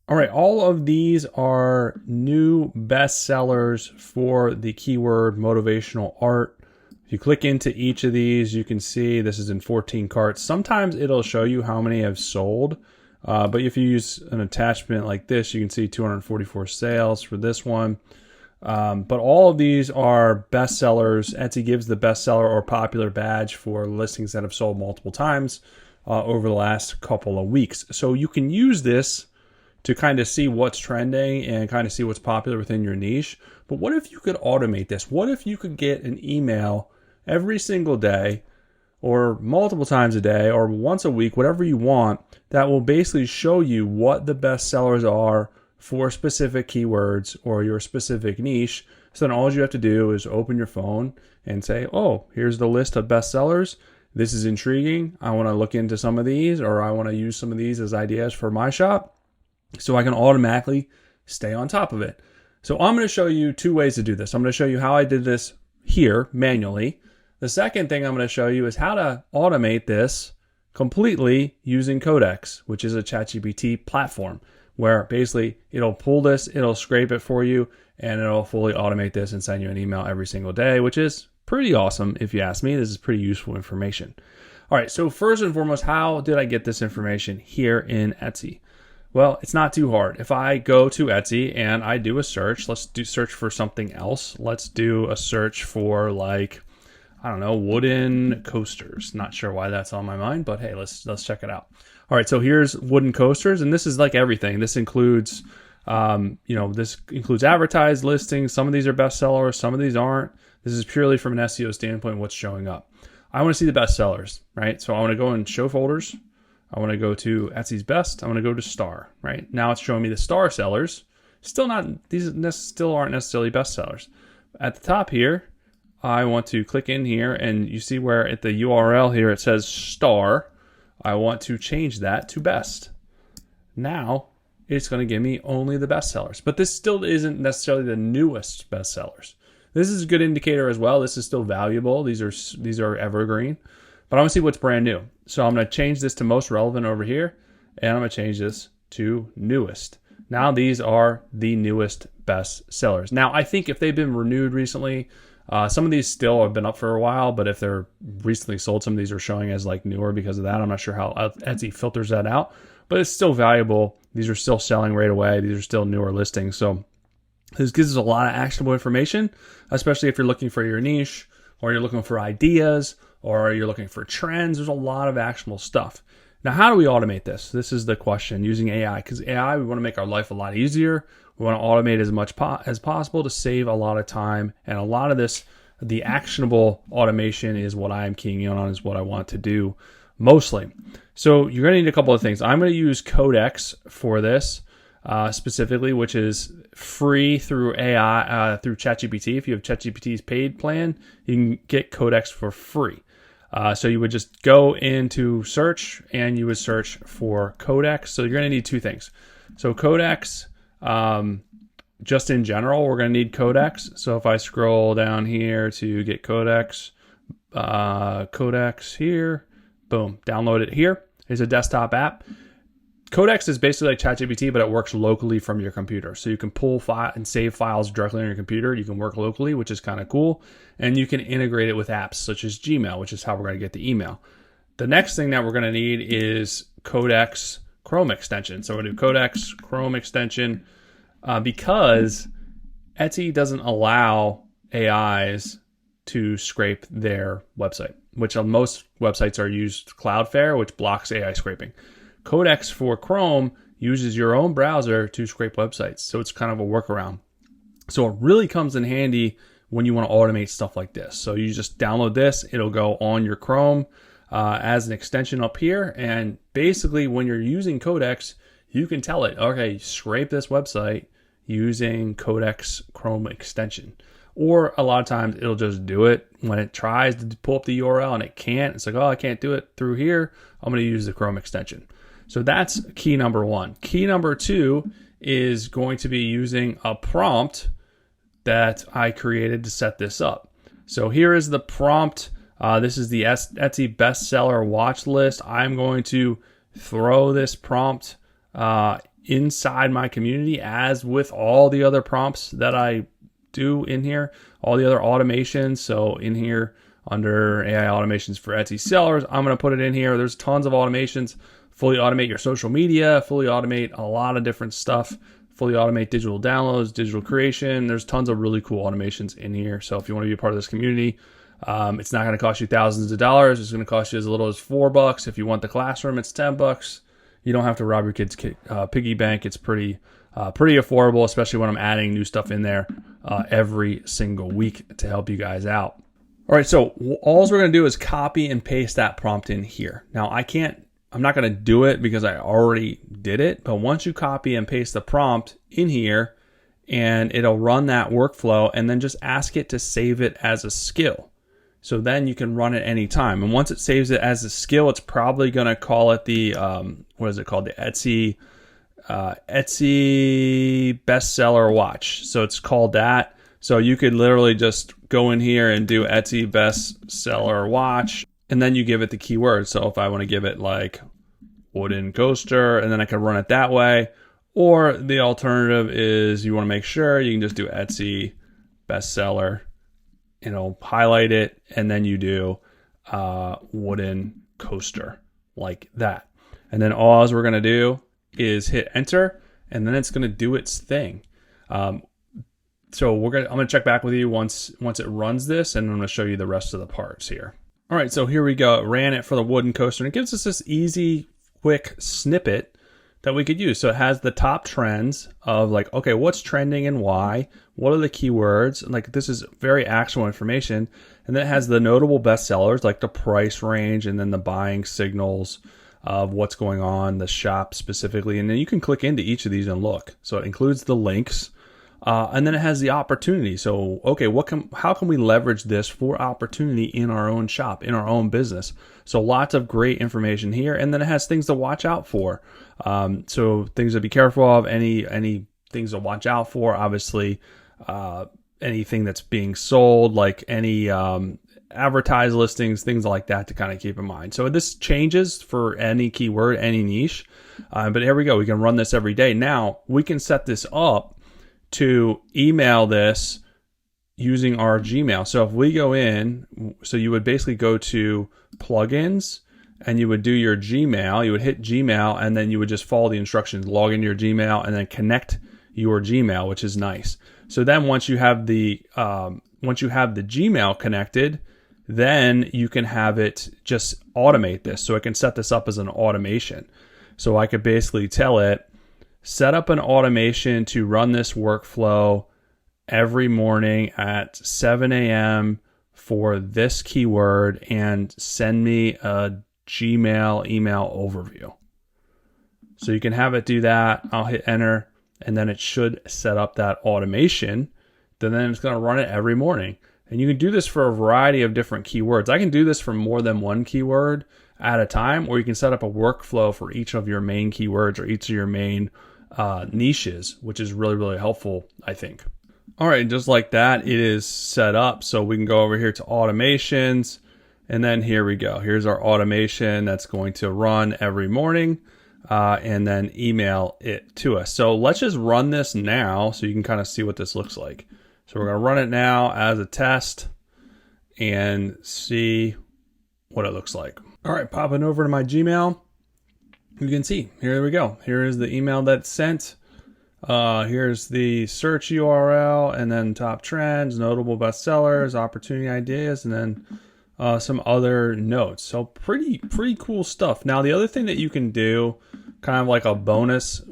All right, all of these are new bestsellers for the keyword motivational art. If you click into each of these, you can see this is in 14 carts. Sometimes it'll show you how many have sold, but if you use an attachment like this, you can see 244 sales for this one. But all of these are bestsellers. Etsy gives the bestseller or popular badge for listings that have sold multiple times over the last couple of weeks. So you can use this to kind of see what's trending and kind of see what's popular within your niche. But what if you could automate this? What if you could get an email every single day or multiple times a day or once a week, whatever you want, that will basically show you what the best sellers are for specific keywords or your specific niche. So then all you have to do is open your phone and say, oh, here's the list of best sellers. This is intriguing. I want to look into some of these, or I want to use some of these as ideas for my shop, so I can automatically stay on top of it. So I'm going to show you two ways to do this. I'm going to show you how I did this here manually. The second thing I'm going to show you is how to automate this completely using Codex, which is a ChatGPT platform where basically it'll pull this, it'll scrape it for you, and it'll fully automate this and send you an email every single day, which is pretty awesome if you ask me. This is pretty useful information. All right, so first and foremost, how did I get this information here in Etsy? Well, it's not too hard. If I go to Etsy and I do a search, let's do search for something else. Let's do a search for, like, I don't know, wooden coasters. Not sure why that's on my mind, but hey, let's check it out. All right, so here's wooden coasters, and this is like everything. This includes, this includes advertised listings. Some of these are bestsellers, some of these aren't. This is purely from an SEO standpoint, what's showing up. I want to see the bestsellers, right? So I want to go and show folders. I want to go to Etsy's best. I want to go to star, right? Now it's showing me the star sellers. These still aren't necessarily bestsellers. At the top here, I want to click in here, and you see where at the URL here it says star. I want to change that to best. Now it's going to give me only the bestsellers, but this still isn't necessarily the newest bestsellers. This is a good indicator as well. This is still valuable. These are evergreen, but I want to see what's brand new. So I'm going to change this to most relevant over here, and I'm going to change this to newest. Now these are the newest best sellers. Now I think if they've been renewed recently, some of these still have been up for a while, but if they're recently sold, some of these are showing as like newer because of that. I'm not sure how Etsy filters that out, but it's still valuable. These are still selling right away. These are still newer listings. So this gives us a lot of actionable information, especially if you're looking for your niche, or you're looking for ideas, or you're looking for trends. There's a lot of actionable stuff. Now, how do we automate this? This is the question, using AI, because AI, we want to make our life a lot easier. We want to automate as much as possible to save a lot of time. And a lot of this, the actionable automation is what I'm keying in on, is what I want to do mostly. So you're going to need a couple of things. I'm going to use Codex for this specifically, which is free through AI, through ChatGPT. If you have ChatGPT's paid plan, you can get Codex for free. So you would just go into search and you would search for Codex. So you're going to need two things. So Codex, just in general, we're going to need Codex. So if I scroll down here to get Codex, Codex here, boom, download it here. It's a desktop app. Codex is basically like ChatGPT, but it works locally from your computer. So you can pull file and save files directly on your computer. You can work locally, which is kind of cool. And you can integrate it with apps such as Gmail, which is how we're going to get the email. The next thing that we're going to need is Codex Chrome extension. So we're going to do Codex Chrome extension because Etsy doesn't allow AIs to scrape their website, which on most websites are used Cloudflare, which blocks AI scraping. Codex for Chrome uses your own browser to scrape websites. So it's kind of a workaround. So it really comes in handy when you want to automate stuff like this. So you just download this, it'll go on your Chrome as an extension up here. And basically when you're using Codex, you can tell it, okay, scrape this website using Codex Chrome extension. Or a lot of times it'll just do it when it tries to pull up the URL and it can't. It's like, oh, I can't do it through here. I'm going to use the Chrome extension. So that's key number one. Key number two is going to be using a prompt that I created to set this up. So here is the prompt. This is the Etsy bestseller watch list. I'm going to throw this prompt inside my community, as with all the other prompts that I do in here, all the other automations. So in here under AI automations for Etsy sellers, I'm going to put it in here. There's tons of automations. Fully automate your social media, fully automate a lot of different stuff, fully automate digital downloads, digital creation. There's tons of really cool automations in here. So if you want to be a part of this community, it's not going to cost you thousands of dollars. It's going to cost you as little as $4. If you want the classroom, it's $10. You don't have to rob your kid's piggy bank. It's pretty affordable, especially when I'm adding new stuff in there every single week to help you guys out. All right, so all we're going to do is copy and paste that prompt in here. Now, I'm not going to do it because I already did it, but once you copy and paste the prompt in here, and it'll run that workflow, and then just ask it to save it as a skill. So then you can run it anytime. And once it saves it as a skill, it's probably going to call it the, what is it called? The Etsy Bestseller Watch. So it's called that. So you could literally just go in here and do Etsy Bestseller Watch, and then you give it the keyword. So if I want to give it like wooden coaster, and then I can run it that way. Or the alternative is you want to make sure you can just do Etsy bestseller, highlight it, and then you do wooden coaster like that. And then all we're going to do is hit enter, and then it's going to do its thing. So I'm going to check back with you once it runs this, and I'm going to show you the rest of the parts here. All right, so here we go. It ran it for the wooden coaster, and it gives us this easy, quick snippet that we could use. So it has the top trends of like, okay, what's trending and why? What are the keywords? Like, this is very actual information. And then it has the notable bestsellers, like the price range, and then the buying signals of what's going on, the shop specifically. And then you can click into each of these and look. So it includes the links. And then it has the opportunity. So, okay, how can we leverage this for opportunity in our own shop, in our own business? So lots of great information here. And then it has things to watch out for. So things to be careful of, any things to watch out for, obviously, anything that's being sold, like any advertised listings, things like that to kind of keep in mind. So this changes for any keyword, any niche. But here we go. We can run this every day. Now we can set this up to email this using our Gmail. So if we go in, so you would basically go to plugins, and you would do your Gmail, you would hit Gmail, and then you would just follow the instructions, log into your Gmail, and then connect your Gmail, which is nice. So then once you have the Gmail connected, then you can have it just automate this. So it can set this up as an automation. So I could basically tell it, set up an automation to run this workflow every morning at 7 a.m. for this keyword, and send me a Gmail email overview. So you can have it do that. I'll hit enter, and then it should set up that automation. Then it's going to run it every morning. And you can do this for a variety of different keywords. I can do this for more than one keyword at a time, or you can set up a workflow for each of your main keywords or each of your main niches, which is really, really helpful, I think. All right, just like that, it is set up. So we can go over here to automations, and then here we go. Here's our automation that's going to run every morning, and then email it to us. So let's just run this now so you can kind of see what this looks like. So we're going to run it now as a test and see what it looks like. All right, popping over to my Gmail. You can see, here we go. Here is the email that's sent. Here's the search URL, and then top trends, notable bestsellers, opportunity ideas, and then some other notes. So pretty cool stuff. Now, the other thing that you can do, kind of like a bonus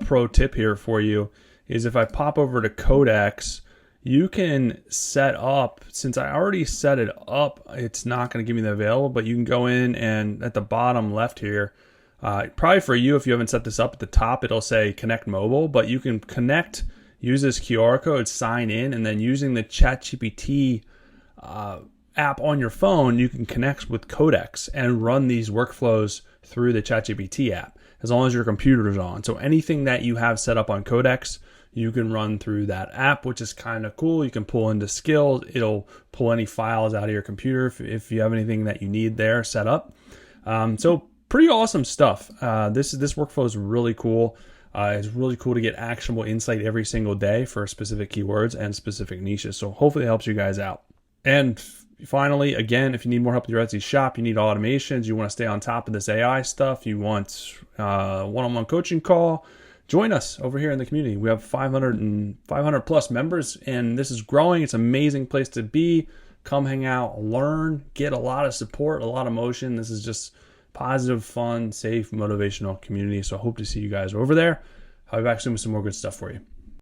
pro tip here for you, is if I pop over to Codex, you can set up, since I already set it up, it's not going to give me the available, but you can go in and at the bottom left here, probably for you, if you haven't set this up at the top, it'll say connect mobile, but you can connect, use this QR code, sign in, and then using the ChatGPT app on your phone, you can connect with Codex and run these workflows through the ChatGPT app, as long as your computer is on. So anything that you have set up on Codex, you can run through that app, which is kind of cool. You can pull into skills. It'll pull any files out of your computer if you have anything that you need there set up. So pretty awesome stuff. This workflow is really cool. It's really cool to get actionable insight every single day for specific keywords and specific niches. So hopefully it helps you guys out. And finally, again, if you need more help with your Etsy shop, you need automations, you want to stay on top of this AI stuff, you want one-on-one coaching call, join us over here in the community. We have 500 plus members, and this is growing. It's an amazing place to be. Come hang out, learn, get a lot of support, a lot of motion. This is just positive, fun, safe, motivational community. So I hope to see you guys over there. I'll be back soon with some more good stuff for you.